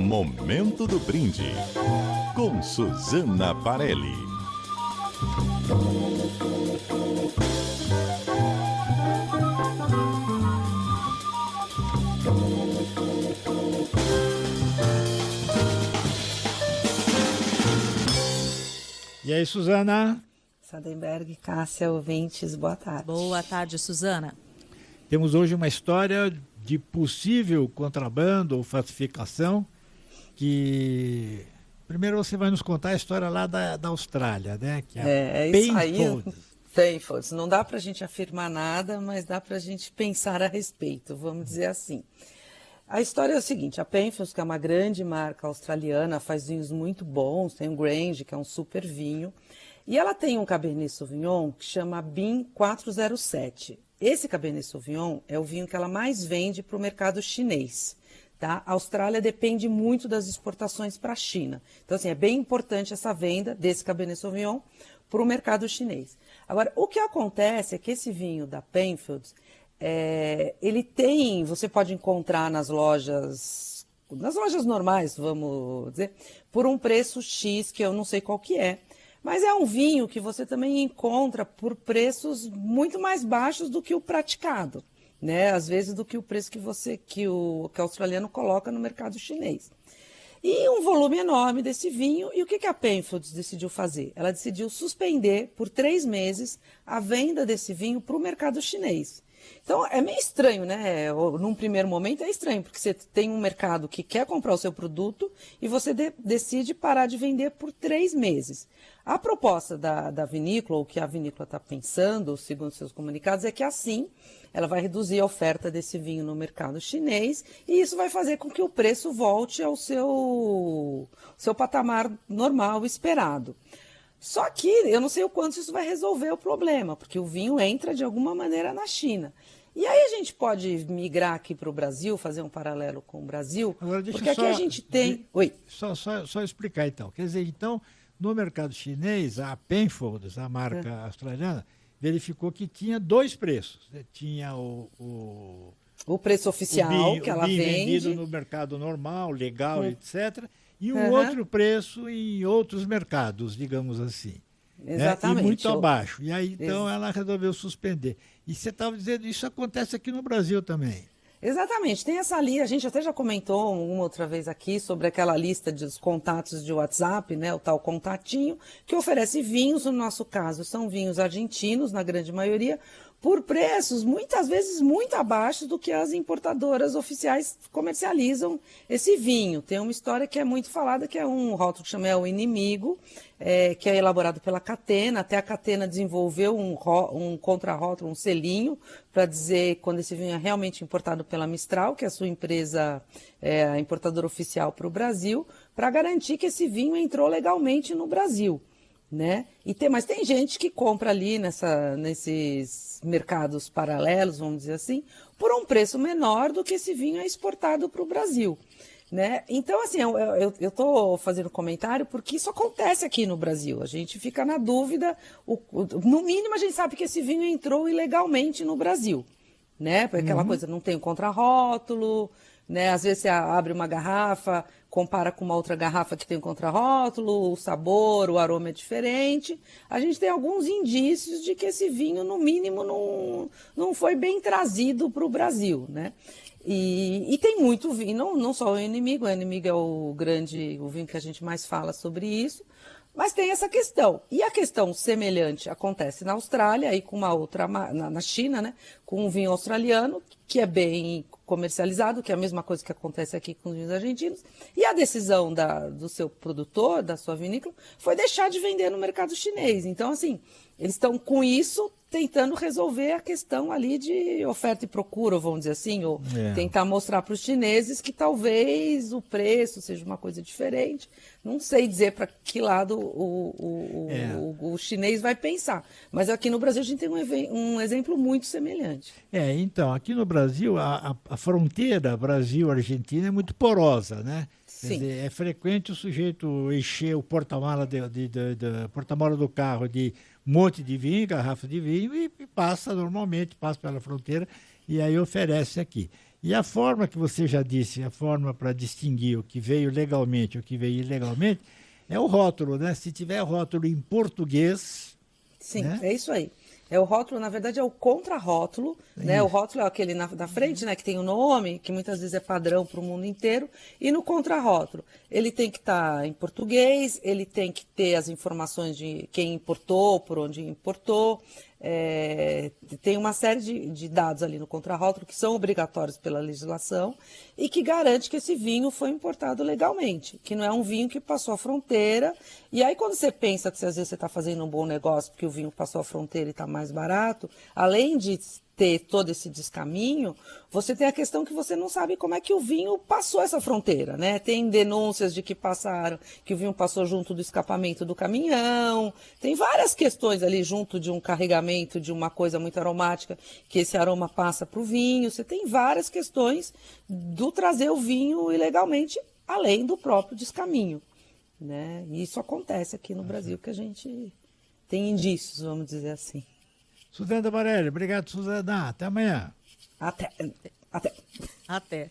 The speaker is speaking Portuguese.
Momento do Brinde, com Susana Parelli. E aí, Susana? Sadenberg, Cássia, ouvintes, boa tarde. Boa tarde, Susana. Temos hoje uma história de possível contrabando ou falsificação que... Primeiro você vai nos contar a história lá da Austrália, né? Que é isso aí. Penfolds. Não dá para a gente afirmar nada, mas dá para a gente pensar a respeito, vamos dizer assim. A história é o seguinte, a Penfolds, que é uma grande marca australiana, faz vinhos muito bons, tem o Grange, que é um super vinho, e ela tem um Cabernet Sauvignon que chama BIN 407. Esse Cabernet Sauvignon é o vinho que ela mais vende para o mercado chinês. Tá? A Austrália depende muito das exportações para a China. Então, assim, é bem importante essa venda desse Cabernet Sauvignon para o mercado chinês. Agora, o que acontece é que esse vinho da Penfolds, ele tem, você pode encontrar nas lojas normais, vamos dizer, por um preço X, que eu não sei qual que é. Mas é um vinho que você também encontra por preços muito mais baixos do que o praticado, né? Às vezes do que o preço que o australiano coloca no mercado chinês. E um volume enorme desse vinho. E o que a Penfolds decidiu fazer? Ela decidiu suspender por 3 meses a venda desse vinho para o mercado chinês. Então, é meio estranho, né? Num primeiro momento é estranho, porque você tem um mercado que quer comprar o seu produto e você decide parar de vender por 3 meses. A proposta da vinícola, ou que a vinícola está pensando, segundo seus comunicados, é que assim ela vai reduzir a oferta desse vinho no mercado chinês e isso vai fazer com que o preço volte ao seu patamar normal, esperado. Só que eu não sei o quanto isso vai resolver o problema, porque o vinho entra de alguma maneira na China. E aí a gente pode migrar aqui para o Brasil, fazer um paralelo com o Brasil, agora, porque aqui a gente tem... Oi. Só explicar então. Quer dizer, então, no mercado chinês, a Penfolds, a marca australiana, verificou que tinha 2 preços. Tinha o preço oficial que ela vende. Vendido no mercado normal, legal, etc., e um outro preço em outros mercados, digamos assim. Exatamente. Né? E muito abaixo. E aí, então, ela resolveu suspender. E você estava dizendo, isso acontece aqui no Brasil também. Exatamente. Tem essa lista, a gente até já comentou uma outra vez aqui sobre aquela lista dos contatos de WhatsApp, né, o tal contatinho, que oferece vinhos, no nosso caso, são vinhos argentinos, na grande maioria, por preços muitas vezes muito abaixo do que as importadoras oficiais comercializam esse vinho. Tem uma história que é muito falada, que é um rótulo que chama O Inimigo, que é elaborado pela Catena. Até a Catena desenvolveu um contrarótulo, um selinho, para dizer quando esse vinho é realmente importado pela Mistral, que é a sua empresa, a importadora oficial para o Brasil, para garantir que esse vinho entrou legalmente no Brasil. Né? Mas tem gente que compra ali nesses mercados paralelos, vamos dizer assim, por um preço menor do que esse vinho é exportado para o Brasil. Né? Então, assim, eu estou fazendo comentário porque isso acontece aqui no Brasil. A gente fica na dúvida, no mínimo a gente sabe que esse vinho entrou ilegalmente no Brasil. Né? Porque aquela coisa, não tem o contrarótulo, né? Às vezes você abre uma garrafa, compara com uma outra garrafa que tem um contrarótulo, o sabor, o aroma é diferente. A gente tem alguns indícios de que esse vinho, no mínimo, não foi bem trazido para o Brasil, né? E tem muito vinho, não só o Inimigo é o vinho que a gente mais fala sobre isso, mas tem essa questão. E a questão semelhante acontece na Austrália, aí com uma outra, na China, né? Com um vinho australiano, que é bem comercializado, que é a mesma coisa que acontece aqui com os vinhos argentinos. E a decisão do seu produtor, da sua vinícola, foi deixar de vender no mercado chinês. Então, assim, eles estão com isso tentando resolver a questão ali de oferta e procura, vamos dizer assim, ou tentar mostrar para os chineses que talvez o preço seja uma coisa diferente. Não sei dizer para que lado o chinês vai pensar. Mas aqui no Brasil a gente tem um exemplo muito semelhante. Então, aqui no Brasil, a fronteira Brasil-Argentina é muito porosa, né? Quer dizer, é frequente o sujeito encher o porta-mala porta-mala do carro de um monte de vinho, garrafa de vinho, e passa normalmente, passa pela fronteira e aí oferece aqui. E a forma que você já disse, a forma para distinguir o que veio legalmente e o que veio ilegalmente, é o rótulo, né? Se tiver rótulo em português... Sim, né? é isso aí. É o rótulo, na verdade, é o contrarótulo, né? O rótulo é aquele da frente, né? Que tem o nome, que muitas vezes é padrão para o mundo inteiro. E no contrarótulo, ele tem que estar em português, ele tem que ter as informações de quem importou, por onde importou. Tem uma série de dados ali no contrarótulo que são obrigatórios pela legislação e que garante que esse vinho foi importado legalmente, que não é um vinho que passou a fronteira. E aí quando você pensa que às vezes você está fazendo um bom negócio porque o vinho passou a fronteira e está mais barato, além de ter todo esse descaminho, você tem a questão que você não sabe como é que o vinho passou essa fronteira, né? Tem denúncias de que o vinho passou junto do escapamento do caminhão, tem várias questões ali junto de um carregamento de uma coisa muito aromática, que esse aroma passa para o vinho, você tem várias questões do trazer o vinho ilegalmente, além do próprio descaminho, né? E isso acontece aqui no Brasil, que a gente tem indícios, vamos dizer assim. Suzana Barelli, obrigado, Suzana. Até amanhã. Até. Até.